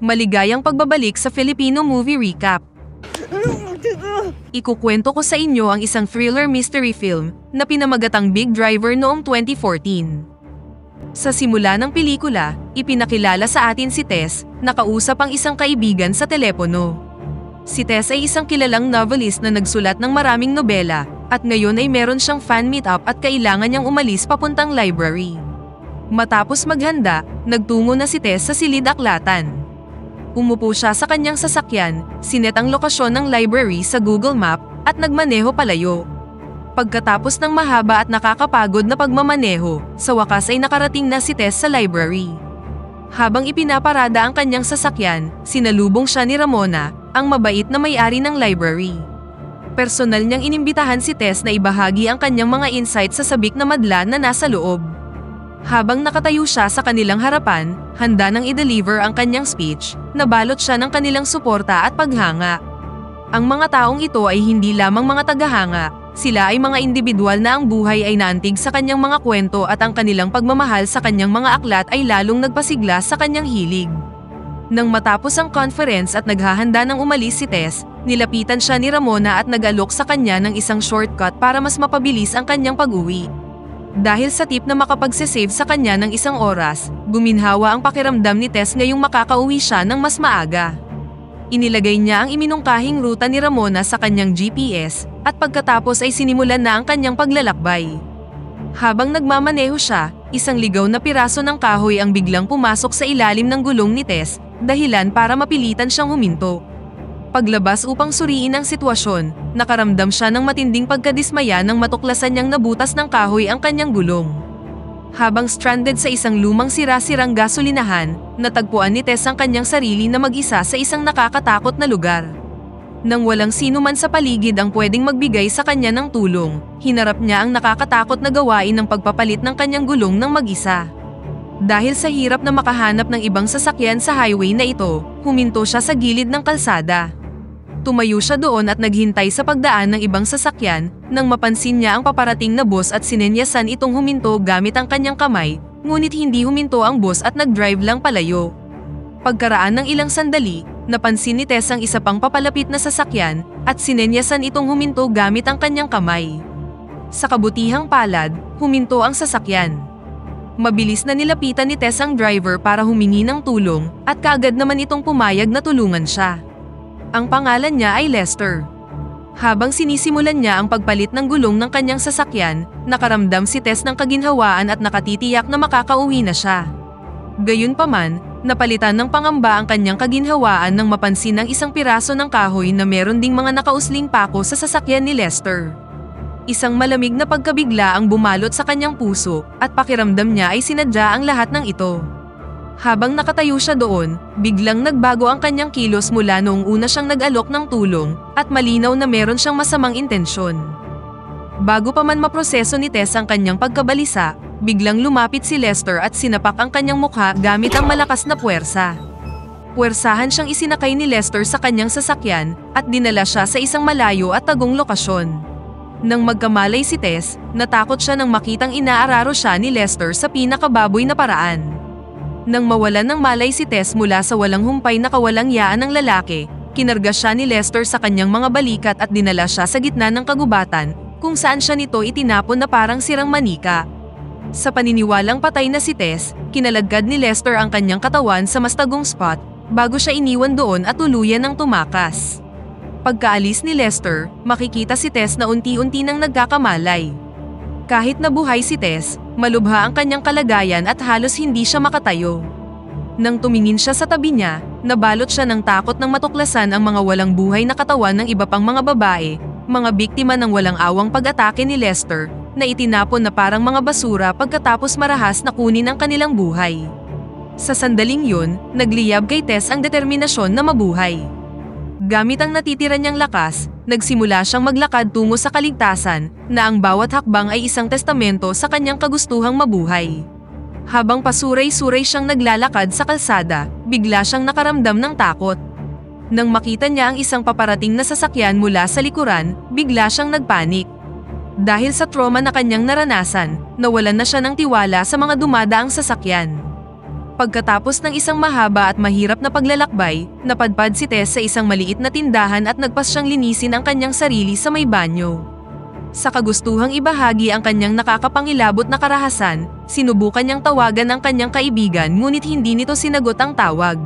Maligayang pagbabalik sa Filipino Movie Recap. Ikukwento ko sa inyo ang isang thriller mystery film na pinamagatang Big Driver noong 2014. Sa simula ng pelikula, ipinakilala sa atin si Tess, na kausap ang isang kaibigan sa telepono. Si Tess ay isang kilalang novelist na nagsulat ng maraming nobela, at ngayon ay meron siyang fan meetup at kailangan niyang umalis papuntang library. Matapos maghanda, nagtungo na si Tess sa silid-aklatan. Umupo siya sa kanyang sasakyan, sinet ang lokasyon ng library sa Google Map, at nagmaneho palayo. Pagkatapos ng mahaba at nakakapagod na pagmamaneho, sa wakas ay nakarating na si Tess sa library. Habang ipinaparada ang kanyang sasakyan, sinalubong siya ni Ramona, ang mabait na may-ari ng library. Personal niyang inimbitahan si Tess na ibahagi ang kanyang mga insights sa sabik na madla na nasa loob. Habang nakatayo siya sa kanilang harapan, handa nang i-deliver ang kanyang speech, nabalot siya ng kanilang suporta at paghanga. Ang mga taong ito ay hindi lamang mga tagahanga, sila ay mga individual na ang buhay ay naantig sa kanyang mga kwento at ang kanilang pagmamahal sa kanyang mga aklat ay lalong nagpasigla sa kanyang hilig. Nang matapos ang conference at naghahanda ng umalis si Tess, nilapitan siya ni Ramona at nag-alok sa kanya ng isang shortcut para mas mapabilis ang kanyang pag-uwi. Dahil sa tip na makapagsesave sa kanya ng isang oras, guminhawa ang pakiramdam ni Tess ngayong makakauwi siya ng mas maaga. Inilagay niya ang iminungkahing ruta ni Ramona sa kanyang GPS, at pagkatapos ay sinimulan na ang kanyang paglalakbay. Habang nagmamaneho siya, isang ligaw na piraso ng kahoy ang biglang pumasok sa ilalim ng gulong ni Tess, dahilan para mapilitan siyang huminto. Paglabas upang suriin ang sitwasyon, nakaramdam siya ng matinding pagkadismaya nang matuklasan niyang nabutas ng kahoy ang kanyang gulong. Habang stranded sa isang lumang sira-sirang gasolinahan, natagpuan ni Tess ang kanyang sarili na mag-isa sa isang nakakatakot na lugar. Nang walang sino man sa paligid ang pwedeng magbigay sa kanya ng tulong, hinarap niya ang nakakatakot na gawain ng pagpapalit ng kanyang gulong ng mag-isa. Dahil sa hirap na makahanap ng ibang sasakyan sa highway na ito, huminto siya sa gilid ng kalsada. Tumayo siya doon at naghintay sa pagdaan ng ibang sasakyan, nang mapansin niya ang paparating na bus at sinenyasan itong huminto gamit ang kanyang kamay, ngunit hindi huminto ang bus at nag-drive lang palayo. Pagkaraan ng ilang sandali, napansin ni Tess ang isa pang papalapit na sasakyan, at sinenyasan itong huminto gamit ang kanyang kamay. Sa kabutihang palad, huminto ang sasakyan. Mabilis na nilapitan ni Tess ang driver para humingi ng tulong, at kaagad naman itong pumayag na tulungan siya. Ang pangalan niya ay Lester. Habang sinisimulan niya ang pagpalit ng gulong ng kanyang sasakyan, nakaramdam si Tess ng kaginhawaan at nakatitiyak na makakauwi na siya. Gayunpaman, napalitan ng pangamba ang kanyang kaginhawaan nang mapansin ang isang piraso ng kahoy na meron ding mga nakausling pako sa sasakyan ni Lester. Isang malamig na pagkabigla ang bumalot sa kanyang puso, at pakiramdam niya ay sinadya ang lahat ng ito. Habang nakatayo siya doon, biglang nagbago ang kanyang kilos mula noong una siyang nag-alok ng tulong, at malinaw na meron siyang masamang intensyon. Bago pa man maproseso ni Tess ang kanyang pagkabalisa, biglang lumapit si Lester at sinapak ang kanyang mukha gamit ang malakas na puwersa. Puwersahan siyang isinakay ni Lester sa kanyang sasakyan, at dinala siya sa isang malayo at tagong lokasyon. Nang magkamalay si Tess, natakot siya nang makitang inaararo siya ni Lester sa pinakababoy na paraan. Nang mawalan ng malay si Tess mula sa walang humpay na kawalang-yaan ng lalaki, kinarga siya ni Lester sa kanyang mga balikat at dinala siya sa gitna ng kagubatan, kung saan siya nito itinapon na parang sirang manika. Sa paniniwalang patay na si Tess, kinaladkad ni Lester ang kanyang katawan sa mas tagong spot, bago siya iniwan doon at tuluyan ng tumakas. Pagkaalis ni Lester, makikita si Tess na unti-unti nang nagkakamalay. Kahit nabuhay si Tess, malubha ang kanyang kalagayan at halos hindi siya makatayo. Nang tumingin siya sa tabi niya, nabalot siya ng takot nang matuklasan ang mga walang buhay na katawan ng iba pang mga babae, mga biktima ng walang awang pag-atake ni Lester, na itinapon na parang mga basura pagkatapos marahas na kunin ang kanilang buhay. Sa sandaling yun, nagliyab kay Tess ang determinasyon na mabuhay. Gamit ang natitira niyang lakas, nagsimula siyang maglakad tungo sa kaligtasan, na ang bawat hakbang ay isang testamento sa kanyang kagustuhang mabuhay. Habang pasuray-suray siyang naglalakad sa kalsada, bigla siyang nakaramdam ng takot. Nang makita niya ang isang paparating na sasakyan mula sa likuran, bigla siyang nagpanik. Dahil sa trauma na kanyang naranasan, nawalan na siya ng tiwala sa mga dumadaang sasakyan. Pagkatapos ng isang mahaba at mahirap na paglalakbay, napadpad si Tess sa isang maliit na tindahan at nagpas siyang linisin ang kanyang sarili sa may banyo. Sa kagustuhang ibahagi ang kanyang nakakapangilabot na karahasan, sinubukan niyang tawagan ang kanyang kaibigan ngunit hindi nito sinagot ang tawag.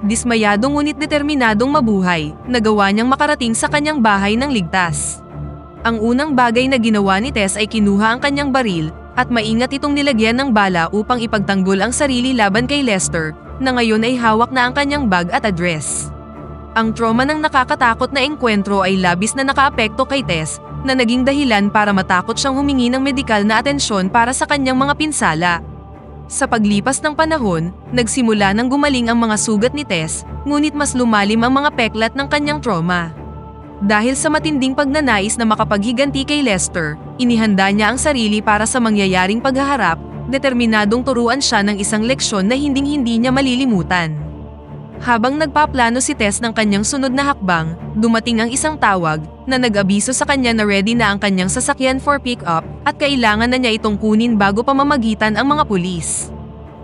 Dismayado ngunit determinadong mabuhay, nagawa niyang makarating sa kanyang bahay ng ligtas. Ang unang bagay na ginawa ni Tess ay kinuha ang kanyang baril, at maingat itong nilagyan ng bala upang ipagtanggol ang sarili laban kay Lester, na ngayon ay hawak na ang kanyang bag at address. Ang trauma ng nakakatakot na engkwentro ay labis na nakaapekto kay Tess, na naging dahilan para matakot siyang humingi ng medikal na atensyon para sa kanyang mga pinsala. Sa paglipas ng panahon, nagsimula nang gumaling ang mga sugat ni Tess, ngunit mas lumalim ang mga peklat ng kanyang trauma. Dahil sa matinding pagnanais na makapaghiganti kay Lester, inihanda niya ang sarili para sa mangyayaring paghaharap, determinadong turuan siya ng isang leksyon na hinding-hindi niya malilimutan. Habang nagpaplano si Tess ng kanyang sunod na hakbang, dumating ang isang tawag na nag-abiso sa kanya na ready na ang kanyang sasakyan for pick-up at kailangan na niya itong kunin bago pa mamagitan ang mga pulis.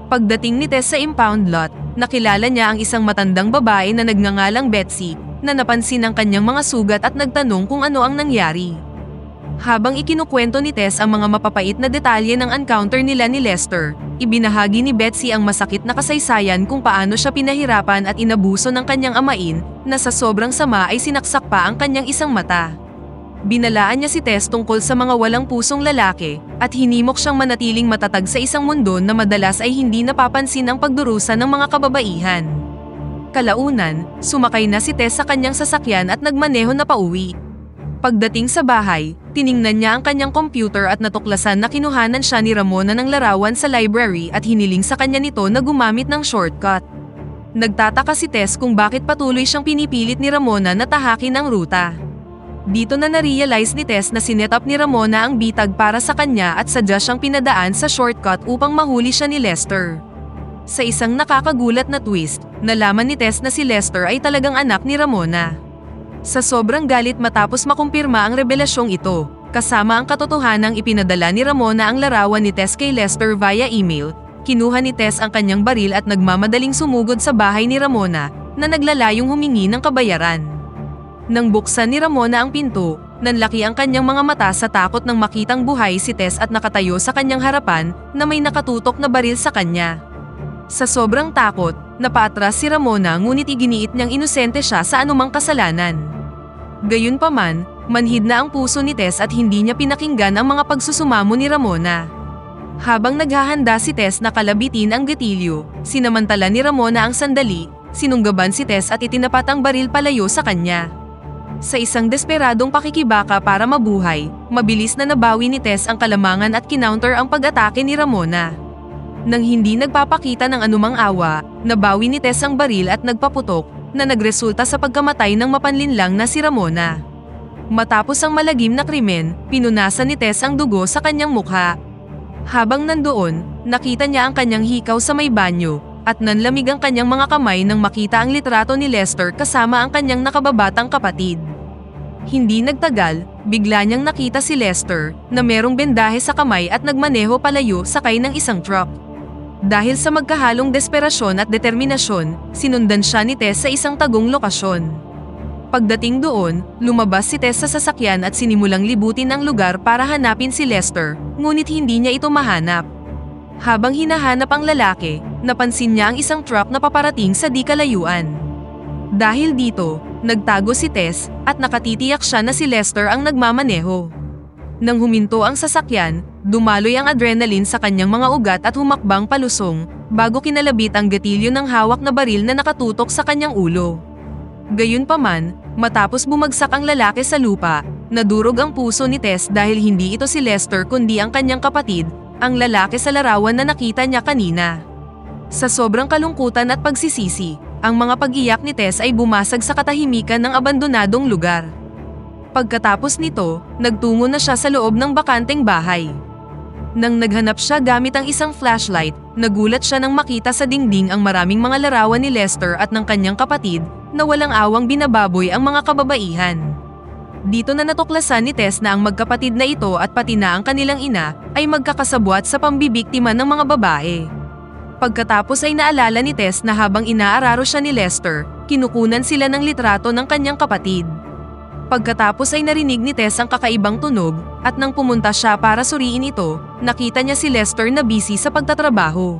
Pagdating ni Tess sa impound lot, nakilala niya ang isang matandang babae na nagngangalang Betsy, na napansin ang kanyang mga sugat at nagtanong kung ano ang nangyari. Habang ikinukwento ni Tess ang mga mapapait na detalye ng encounter nila ni Lester, ibinahagi ni Betsy ang masakit na kasaysayan kung paano siya pinahirapan at inabuso ng kanyang amain, na sa sobrang sama ay sinaksak pa ang kanyang isang mata. Binalaan niya si Tess tungkol sa mga walang pusong lalaki, at hinimok siyang manatiling matatag sa isang mundo na madalas ay hindi napapansin ang pagdurusa ng mga kababaihan. Kalaunan, sumakay na si Tess sa kanyang sasakyan at nagmaneho na pauwi. Pagdating sa bahay, tiningnan niya ang kanyang computer at natuklasan na kinuhanan siya ni Ramona ng larawan sa library at hiniling sa kanya nito na gumamit ng shortcut. Nagtataka si Tess kung bakit patuloy siyang pinipilit ni Ramona na tahakin ang ruta. Dito na na-realize ni Tess na sinet up ni Ramona ang bitag para sa kanya at sadya siyang pinadaan sa shortcut upang mahuli siya ni Lester. Sa isang nakakagulat na twist, nalaman ni Tess na si Lester ay talagang anak ni Ramona. Sa sobrang galit matapos makumpirma ang revelasyong ito, kasama ang katotohanang ipinadala ni Ramona ang larawan ni Tess kay Lester via email, kinuha ni Tess ang kanyang baril at nagmamadaling sumugod sa bahay ni Ramona, na naglalayong humingi ng kabayaran. Nang buksan ni Ramona ang pinto, nanlaki ang kanyang mga mata sa takot nang makitang buhay si Tess at nakatayo sa kanyang harapan na may nakatutok na baril sa kanya. Sa sobrang takot, napaatras si Ramona ngunit iginiit niyang inosente siya sa anumang kasalanan. Gayunpaman, manhid na ang puso ni Tess at hindi niya pinakinggan ang mga pagsusumamo ni Ramona. Habang naghahanda si Tess na kalabitin ang gatilyo, sinamantala ni Ramona ang sandali, sinunggaban si Tess at itinapat ang baril palayo sa kanya. Sa isang desperadong pakikibaka para mabuhay, mabilis na nabawi ni Tess ang kalamangan at kinounter ang pag-atake ni Ramona. Nang hindi nagpapakita ng anumang awa, nabawi ni Tess ang baril at nagpaputok, na nagresulta sa pagkamatay ng mapanlinlang na si Ramona. Matapos ang malagim na krimen, pinunasan ni Tess ang dugo sa kanyang mukha. Habang nandoon, nakita niya ang kanyang hikaw sa may banyo, at nanlamig ang kanyang mga kamay nang makita ang litrato ni Lester kasama ang kanyang nakababatang kapatid. Hindi nagtagal, bigla niyang nakita si Lester, na merong bendahe sa kamay at nagmaneho palayo sakay ng isang truck. Dahil sa magkahalong desperasyon at determinasyon, sinundan siya ni Tess sa isang tagong lokasyon. Pagdating doon, lumabas si Tess sa sasakyan at sinimulang libutin ang lugar para hanapin si Lester, ngunit hindi niya ito mahanap. Habang hinahanap ang lalaki, napansin niya ang isang truck na paparating sa di kalayuan. Dahil dito, nagtago si Tess at nakatitiyak siya na si Lester ang nagmamaneho. Nang huminto ang sasakyan, dumaloy ang adrenaline sa kanyang mga ugat at humakbang palusong, bago kinalabit ang gatilyo ng hawak na baril na nakatutok sa kanyang ulo. Gayunpaman, matapos bumagsak ang lalaki sa lupa, nadurog ang puso ni Tess dahil hindi ito si Lester kundi ang kanyang kapatid, ang lalaki sa larawan na nakita niya kanina. Sa sobrang kalungkutan at pagsisisi, ang mga pag-iyak ni Tess ay bumasag sa katahimikan ng abandonadong lugar. Pagkatapos nito, nagtungo na siya sa loob ng bakanteng bahay. Nang naghanap siya gamit ang isang flashlight, nagulat siya nang makita sa dingding ang maraming mga larawan ni Lester at ng kanyang kapatid, na walang awang binababoy ang mga kababaihan. Dito na natuklasan ni Tess na ang magkapatid na ito at pati na ang kanilang ina, ay magkakasabwat sa pambibiktima ng mga babae. Pagkatapos ay naalala ni Tess na habang inaararo siya ni Lester, kinukunan sila ng litrato ng kanyang kapatid. Pagkatapos ay narinig ni Tess ang kakaibang tunog, at nang pumunta siya para suriin ito, nakita niya si Lester na busy sa pagtatrabaho.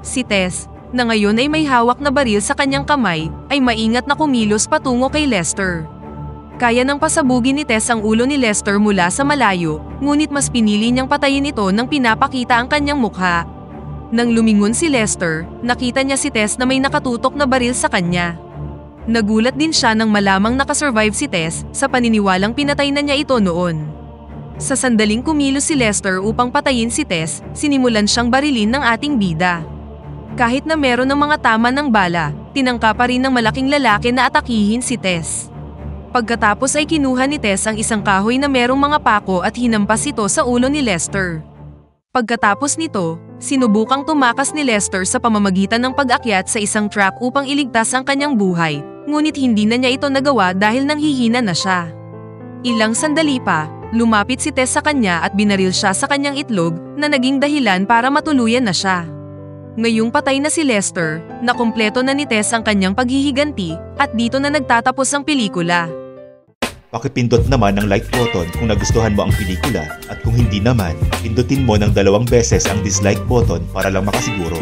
Si Tess, na ngayon ay may hawak na baril sa kanyang kamay, ay maingat na kumilos patungo kay Lester. Kaya nang pasabugin ni Tess ang ulo ni Lester mula sa malayo, ngunit mas pinili niyang patayin ito nang pinapakita ang kanyang mukha. Nang lumingon si Lester, nakita niya si Tess na may nakatutok na baril sa kanya. Nagulat din siya nang malamang nakasurvive si Tess sa paniniwalang pinatay na niya ito noon. Sa sandaling kumilos si Lester upang patayin si Tess, sinimulan siyang barilin ng ating bida. Kahit na meron ng mga tama ng bala, tinangka pa rin ng malaking lalaki na atakihin si Tess. Pagkatapos ay kinuha ni Tess ang isang kahoy na merong mga pako at hinampas ito sa ulo ni Lester. Pagkatapos nito, sinubukang tumakas ni Lester sa pamamagitan ng pag-akyat sa isang truck upang iligtas ang kanyang buhay, ngunit hindi na niya ito nagawa dahil nanghihina na siya. Ilang sandali pa, lumapit si Tess sa kanya at binaril siya sa kanyang itlog na naging dahilan para matuluyan na siya. Ngayong patay na si Lester, nakumpleto na ni Tess ang kanyang paghihiganti at dito na nagtatapos ang pelikula. Pakipindot naman ang like button kung nagustuhan mo ang pelikula at kung hindi naman, pindutin mo ng 2 beses ang dislike button para lang makasiguro.